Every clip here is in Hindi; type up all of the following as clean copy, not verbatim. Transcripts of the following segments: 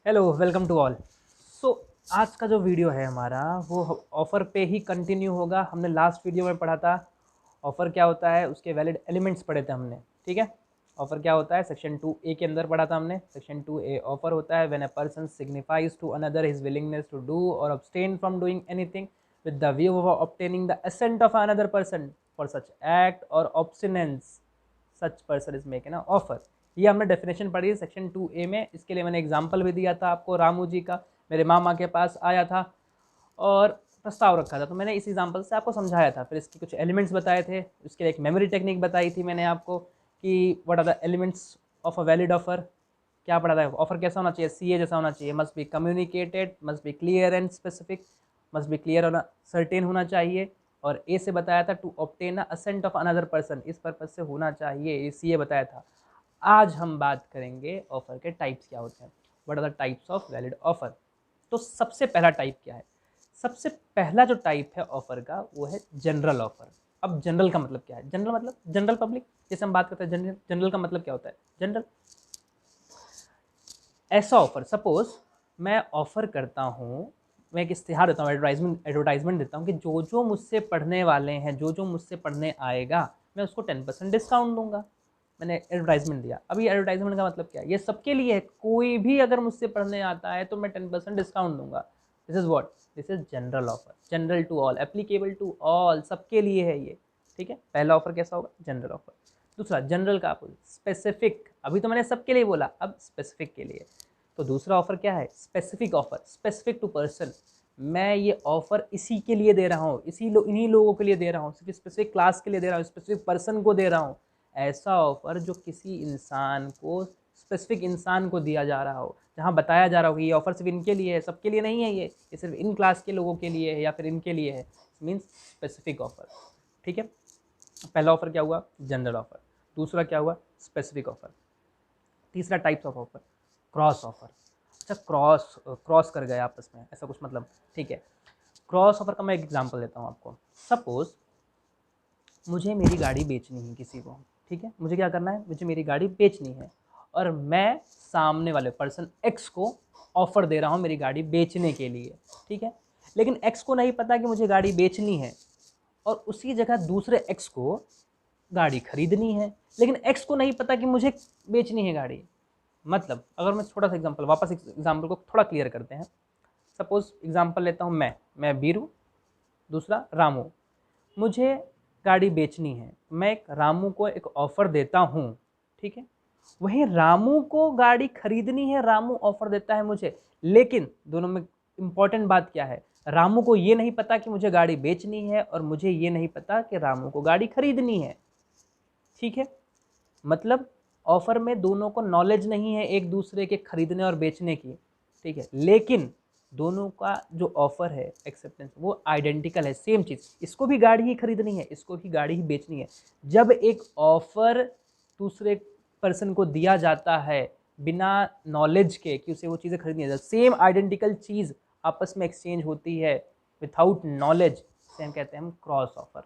Hello, welcome to all. So आज का जो वीडियो है हमारा वो ऑफ़र पे ही कंटिन्यू होगा। हमने लास्ट वीडियो में पढ़ा था ऑफ़र क्या होता है, उसके वैलिड एलिमेंट्स पढ़े थे हमने। ठीक है, ऑफ़र क्या होता है सेक्शन 2A के अंदर पढ़ा था हमने। सेक्शन 2A ऑफ़र होता है when a person signifies to another his willingness to do or abstain from doing anything with the view of obtaining the assent of another person for such act or abstinence such person is making an offer. ये हमने डेफिनेशन पढ़ी है सेक्शन 2A में। इसके लिए मैंने एग्जाम्पल भी दिया था आपको, रामू जी का। मेरे मामा के पास आया था और प्रस्ताव रखा था, तो मैंने इस एग्जाम्पल से आपको समझाया था। फिर इसके कुछ एलिमेंट्स बताए थे, उसके लिए एक मेमोरी टेक्निक बताई थी मैंने आपको कि what are the elements of a valid offer. क्या पढ़ा था, ऑफर कैसा होना चाहिए, सीए जैसा होना चाहिए, must be communicated, must be clear and specific, must be clear होना, सर्टेन होना चाहिए। और ए से बताया था to obtain assent of another person, इस पर्पज से होना चाहिए, ये सीए बताया था। आज हम बात करेंगे ऑफर के टाइप्स क्या होते हैं, what are the types of valid offer. तो सबसे पहला टाइप क्या है, सबसे पहला जो टाइप है ऑफर का वो है जनरल ऑफर। अब जनरल का मतलब क्या है, जनरल मतलब जनरल पब्लिक। जैसे हम बात करते हैं जनरल, जनरल का मतलब क्या होता है, जनरल ऐसा ऑफर। सपोज मैं ऑफर करता हूँ, मैं एक इश्तिहार देता हूँ, एडवर्टाइजमेंट देता हूँ कि जो जो मुझसे पढ़ने वाले हैं, जो जो मुझसे पढ़ने आएगा, मैं उसको 10% डिस्काउंट दूंगा। मैंने एडवर्टाइजमेंट दिया। अभी एडवर्टाइजमेंट का मतलब क्या है, ये सबके लिए है, कोई भी अगर मुझसे पढ़ने आता है तो मैं 10% डिस्काउंट दूंगा। This is what, this is general offer, general to all, applicable to all, सबके लिए है ये। ठीक है, पहला ऑफर कैसा होगा, जनरल ऑफर। दूसरा जनरल का अपोजिट स्पेसिफिक। अभी तो मैंने सबके लिए बोला, अब स्पेसिफिक के लिए। तो दूसरा ऑफर क्या है, specific offer, specific to person. मैं ये ऑफर इसी के लिए दे रहा हूँ, इन्हीं लोगों के लिए दे रहा हूँ, सिर्फ स्पेसिफिक क्लास के लिए दे रहा हूँ, स्पेसिफिक पर्सन को दे रहा हूँ। ऐसा ऑफर जो किसी इंसान को, स्पेसिफिक इंसान को दिया जा रहा हो, जहाँ बताया जा रहा हो कि ये ऑफर सिर्फ इनके लिए है, सबके लिए नहीं है, ये सिर्फ इन क्लास के लोगों के लिए है या फिर इनके लिए है, मीन्स स्पेसिफिक ऑफर। ठीक है, पहला ऑफर क्या हुआ, जनरल ऑफर। दूसरा क्या हुआ, स्पेसिफिक ऑफर। तीसरा types of offer, cross offer. अच्छा, क्रॉस क्रॉस कर गए आपस में, ऐसा कुछ मतलब। ठीक है, क्रॉस ऑफर का मैं एक एग्जांपल देता हूँ आपको। सपोज मुझे मेरी गाड़ी बेचनी है किसी को। ठीक है, मुझे क्या करना है, मुझे मेरी गाड़ी बेचनी है और मैं सामने वाले पर्सन एक्स को ऑफर दे रहा हूँ मेरी गाड़ी बेचने के लिए। ठीक है, लेकिन एक्स को नहीं पता कि मुझे गाड़ी बेचनी है और उसी जगह दूसरे एक्स को गाड़ी खरीदनी है, लेकिन एक्स को नहीं पता कि मुझे बेचनी है गाड़ी। मतलब अगर मैं थोड़ा सा एग्जांपल, वापस एग्जांपल को थोड़ा क्लियर करते हैं। सपोज एग्जांपल लेता हूँ, मैं बीरू, दूसरा रामू। मुझे गाड़ी बेचनी है, मैं एक रामू को एक ऑफर देता हूँ। ठीक है, वहीं रामू को गाड़ी खरीदनी है, रामू ऑफर देता है मुझे। लेकिन दोनों में इंपॉर्टेंट बात क्या है, रामू को ये नहीं पता कि मुझे गाड़ी बेचनी है और मुझे ये नहीं पता कि रामू को गाड़ी खरीदनी है। ठीक है, मतलब ऑफर में दोनों को नॉलेज नहीं है एक दूसरे के खरीदने और बेचने की। ठीक है, लेकिन दोनों का जो ऑफर है, एक्सेप्टेंस, वो आइडेंटिकल है, सेम चीज़। इसको भी गाड़ी ही खरीदनी है, इसको भी गाड़ी ही बेचनी है। जब एक ऑफर दूसरे पर्सन को दिया जाता है बिना नॉलेज के कि उसे वो चीज़ें खरीदनी है, सेम आइडेंटिकल चीज़ आपस में एक्सचेंज होती है विथआउट नॉलेज, से हम कहते हैं हम क्रॉस ऑफर।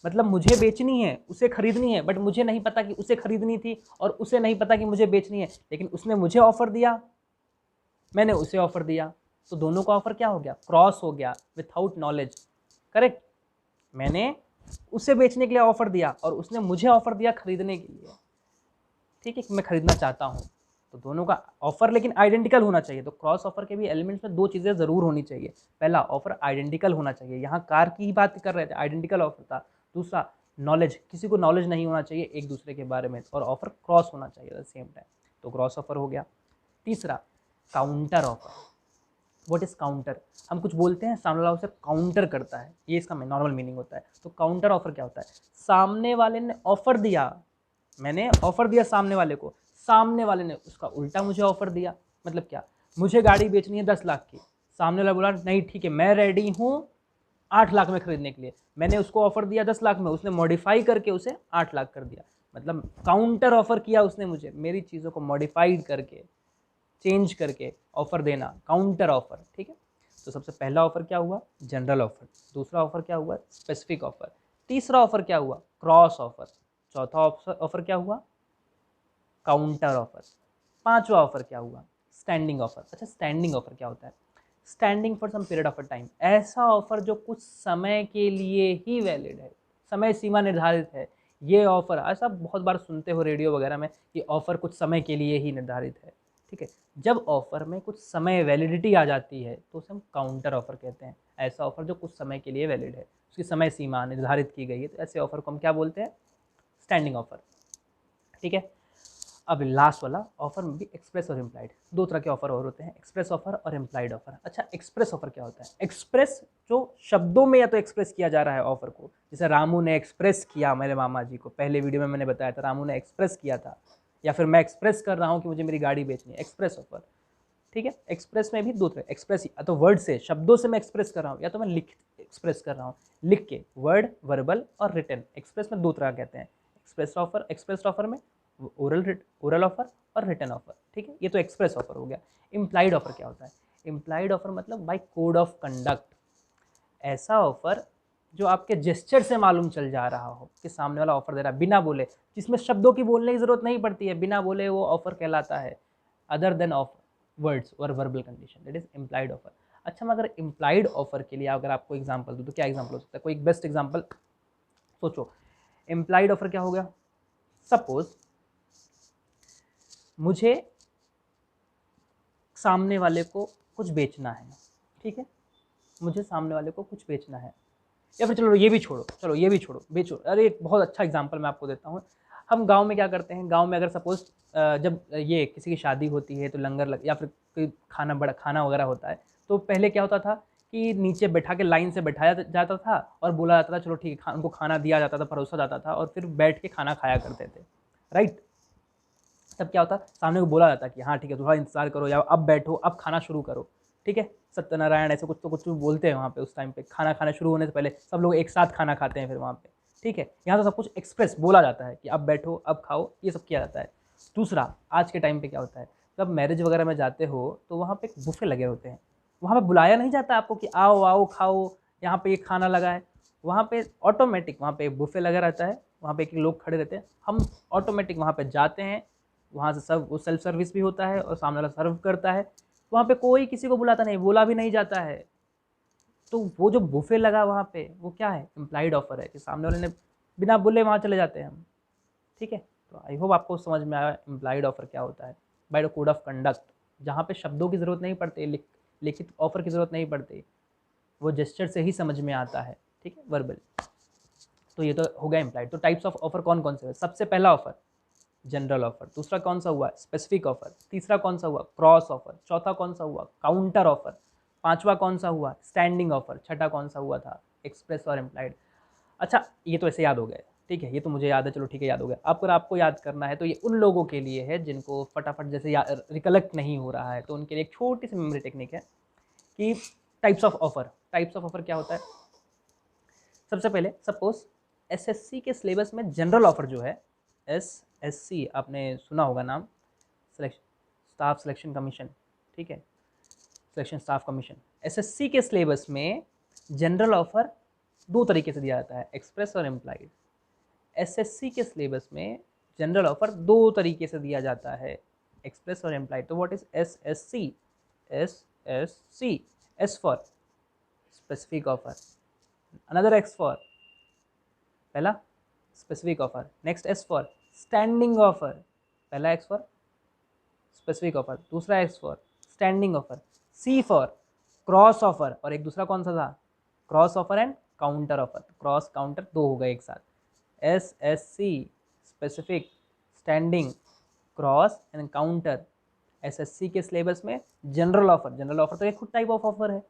मतलब मुझे बेचनी है, उसे खरीदनी है, बट मुझे नहीं पता कि उसे खरीदनी थी और उसे नहीं पता कि मुझे बेचनी है, लेकिन उसने मुझे ऑफर दिया, मैंने उसे ऑफर दिया, तो दोनों का ऑफर क्या हो गया, क्रॉस हो गया, विथआउट नॉलेज। करेक्ट, मैंने उसे बेचने के लिए ऑफर दिया और उसने मुझे ऑफर दिया खरीदने के लिए। ठीक है, मैं खरीदना चाहता हूँ, तो दोनों का ऑफर लेकिन आइडेंटिकल होना चाहिए। तो क्रॉस ऑफर के भी एलिमेंट्स में दो चीज़ें ज़रूर होनी चाहिए। पहला, ऑफर आइडेंटिकल होना चाहिए, यहाँ कार की ही बात कर रहे थे, आइडेंटिकल ऑफर था। दूसरा, नॉलेज, किसी को नॉलेज नहीं होना चाहिए एक दूसरे के बारे में, और ऑफर क्रॉस होना चाहिए एट द सेम टाइम, तो क्रॉस ऑफर हो गया। तीसरा, counter offer. What is counter, हम कुछ बोलते हैं, सामने वाला उसे काउंटर करता है, ये इसका नॉर्मल मीनिंग होता है। तो काउंटर ऑफर क्या होता है, सामने वाले ने ऑफर दिया, मैंने ऑफर दिया सामने वाले को, सामने वाले ने उसका उल्टा मुझे ऑफर दिया। मतलब क्या, मुझे गाड़ी बेचनी है 10 लाख की, सामने वाला बोला नहीं ठीक है मैं रेडी हूँ 8 लाख में खरीदने के लिए, मैंने उसको ऑफर दिया 10 लाख में, उसने मॉडिफाई करके उसे 8 लाख कर दिया। मतलब काउंटर ऑफर किया उसने मुझे, मेरी चीज़ों को मॉडिफाइड करके, चेंज करके ऑफर देना, काउंटर ऑफर। ठीक है, तो सबसे पहला ऑफर क्या हुआ, जनरल ऑफर। दूसरा ऑफर क्या हुआ, स्पेसिफिक ऑफर। तीसरा ऑफर क्या हुआ, क्रॉस ऑफर। चौथा ऑफर क्या हुआ, काउंटर ऑफर। पांचवा ऑफर क्या हुआ, स्टैंडिंग ऑफर। अच्छा, स्टैंडिंग ऑफर क्या होता है? Standing for some period of a time, ऐसा ऑफर जो कुछ समय के लिए ही वैलिड है, समय सीमा निर्धारित है। ये ऑफर ऐसा बहुत बार सुनते हो रेडियो वगैरह में कि ऑफर कुछ समय के लिए ही निर्धारित है, ठीक है। जब ऑफर में कुछ समय वैलिडिटी आ जाती है तो उसे हम काउंटर ऑफर कहते हैं। ऐसा ऑफर जो कुछ समय के लिए वैलिड है, उसकी समय सीमा निर्धारित की गई है, तो ऐसे ऑफर को हम क्या बोलते हैं? स्टैंडिंग ऑफर, ठीक है। अब लास्ट वाला ऑफर में भी एक्सप्रेस और इम्प्लाइड, दो तरह के ऑफर और होते हैं, एक्सप्रेस ऑफर और इम्प्लाइड ऑफर। अच्छा, एक्सप्रेस ऑफर क्या होता है? एक्सप्रेस जो शब्दों में या तो एक्सप्रेस किया जा रहा है ऑफर को, जैसे रामू ने एक्सप्रेस किया मेरे मामा जी को, पहले वीडियो में मैंने बताया था रामू ने एक्सप्रेस किया था, या फिर मैं एक्सप्रेस कर रहा हूँ कि मुझे मेरी गाड़ी बेचनी है, एक्सप्रेस ऑफर, ठीक है। एक्सप्रेस में भी दो तरह, एक्सप्रेस या तो वर्ड से, शब्दों से मैं एक्सप्रेस कर रहा हूँ, या तो मैं लिख एक्सप्रेस कर रहा हूँ, लिख के, वर्ड, वर्बल और रिटन। एक्सप्रेस में दो तरह कहते हैं, एक्सप्रेस ऑफर में ओरल ऑफर और रिटन ऑफर, ठीक है। ये तो एक्सप्रेस ऑफर हो गया। इम्प्लाइड ऑफर क्या होता है? इम्प्लाइड ऑफर मतलब बाय कोड ऑफ कंडक्ट, ऐसा ऑफर जो आपके जेस्चर से मालूम चल जा रहा हो कि सामने वाला ऑफर दे रहा है बिना बोले, जिसमें शब्दों की बोलने की जरूरत नहीं पड़ती है, बिना बोले वो ऑफर कहलाता है, अदर देन ऑफ वर्ड्स और verbal condition, that is implied offer. अच्छा, मैं अगर इम्प्लाइड ऑफर के लिए अगर आपको एग्जांपल दूं तो क्या एग्जांपल हो सकता है? कोई एक बेस्ट एग्जांपल सोचो। इम्प्लाइड ऑफर क्या हो गया? सपोज मुझे सामने वाले को कुछ बेचना है, ठीक है, मुझे सामने वाले को कुछ बेचना है, या फिर चलो ये भी छोड़ो, बेचो। अरे एक बहुत अच्छा एग्जांपल मैं आपको देता हूँ। हम गांव में क्या करते हैं, गांव में अगर सपोज जब ये किसी की शादी होती है तो लंगर लग या फिर कोई खाना, बड़ा खाना वगैरह होता है, तो पहले क्या होता था कि नीचे बैठा के लाइन से बैठाया जाता था और बोला जाता था चलो ठीक है, उनको खाना दिया जाता था, परोसा जाता था और फिर बैठ के खाना खाया करते थे, राइट। तब क्या होता, सामने को बोला जाता कि हाँ ठीक है थोड़ा इंतजार करो, या अब बैठो, अब खाना शुरू करो, ठीक है। सत्यनारायण ऐसे कुछ तो कुछ बोलते हैं वहाँ पे, उस टाइम पे खाना खाना शुरू होने से पहले सब लोग एक साथ खाना खाते हैं फिर वहाँ पे, ठीक है। यहाँ तो सब कुछ एक्सप्रेस बोला जाता है कि अब बैठो, अब खाओ, ये सब किया जाता है। दूसरा, आज के टाइम पे क्या होता है, जब मैरिज वगैरह में जाते हो तो वहाँ पे बुफे लगे होते हैं, वहाँ पे बुलाया नहीं जाता आपको कि आओ आओ खाओ, यहाँ पे ये खाना लगा है। वहाँ पे ऑटोमेटिक वहाँ पे बुफे लगा रहता है, वहाँ पे एक लोग खड़े रहते हैं, हम ऑटोमेटिक वहाँ पे जाते हैं, वहाँ से सब वो सेल्फ सर्विस भी होता है और सामने वाला सर्व करता है, वहाँ पे कोई किसी को बुलाता नहीं, बोला भी नहीं जाता है। तो वो जो बुफे लगा वहाँ पे, वो क्या है? इम्प्लाइड ऑफर है कि सामने वाले ने बिना बोले वहाँ चले जाते हैं हम, ठीक है। तो आई होप आपको समझ में आया इम्प्लाइड ऑफर क्या होता है। By the code of conduct, जहाँ पे शब्दों की ज़रूरत नहीं पड़ती, लिखित ऑफर की ज़रूरत नहीं पड़ती, वो जेस्चर से ही समझ में आता है, ठीक है, वर्बल। तो ये तो हो गया इम्प्लाइड। तो टाइप्स ऑफ ऑफर कौन कौन से है? सबसे पहला ऑफर जनरल ऑफर, दूसरा कौन सा हुआ? स्पेसिफिक ऑफर, तीसरा कौन सा हुआ? क्रॉस ऑफर, चौथा कौन सा हुआ? काउंटर ऑफर, पांचवा कौन सा हुआ? स्टैंडिंग ऑफर, छठा कौन सा हुआ था? एक्सप्रेस और इम्प्लाइड। अच्छा, ये तो ऐसे याद हो गए, ठीक है, ये तो मुझे याद है, चलो ठीक है याद हो गया। अगर आपको याद करना है तो ये उन लोगों के लिए है जिनको फटाफट जैसे रिकलेक्ट नहीं हो रहा है, तो उनके लिए एक छोटी सी मेमोरी टेक्निक है कि टाइप्स ऑफ ऑफर क्या होता है। सबसे पहले सपोज एसएससी के सिलेबस में जनरल ऑफर जो है, एसएससी आपने सुना होगा नाम, स्टाफ सिलेक्शन कमीशन, ठीक है, सिलेक्शन स्टाफ कमीशन। एसएससी के सिलेबस में जनरल ऑफर दो तरीके से दिया जाता है, एक्सप्रेस और एम्प्लाइड। एसएससी के सिलेबस में जनरल ऑफर दो तरीके से दिया जाता है, एक्सप्रेस और एम्प्लाइड। तो what is SSC? SSC, S for specific offer, another S for, पहला specific offer, next S for standing offer, पहला एक्स फॉर स्पेसिफिक ऑफर, दूसरा S for standing offer, C for cross offer, और एक दूसरा कौन सा था? Cross offer and counter offer. Cross counter दो हो गए एक साथ, S S C, specific, standing, cross and counter. SSC के सिलेबस में जनरल ऑफर तो एक खुद टाइप ऑफ ऑफर है।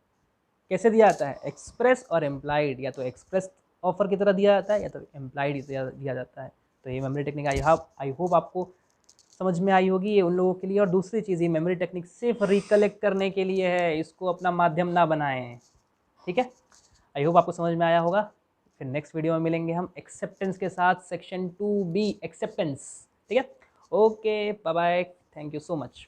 कैसे दिया जाता है? एक्सप्रेस और एम्प्लाइड, या तो एक्सप्रेस ऑफर की तरह दिया जाता है या तो एम्प्लाइड दिया जाता है। तो ये मेमोरी टेक्निक आई होप आपको समझ में आई होगी, ये उन लोगों के लिए। और दूसरी चीज़, ये मेमोरी टेक्निक सिर्फ रिकलेक्ट करने के लिए है, इसको अपना माध्यम ना बनाएं, ठीक है। आई होप आपको समझ में आया होगा। फिर नेक्स्ट वीडियो में मिलेंगे हम एक्सेप्टेंस के साथ, सेक्शन 2B एक्सेप्टेंस, ठीक है। Okay, bye bye, thank you so much.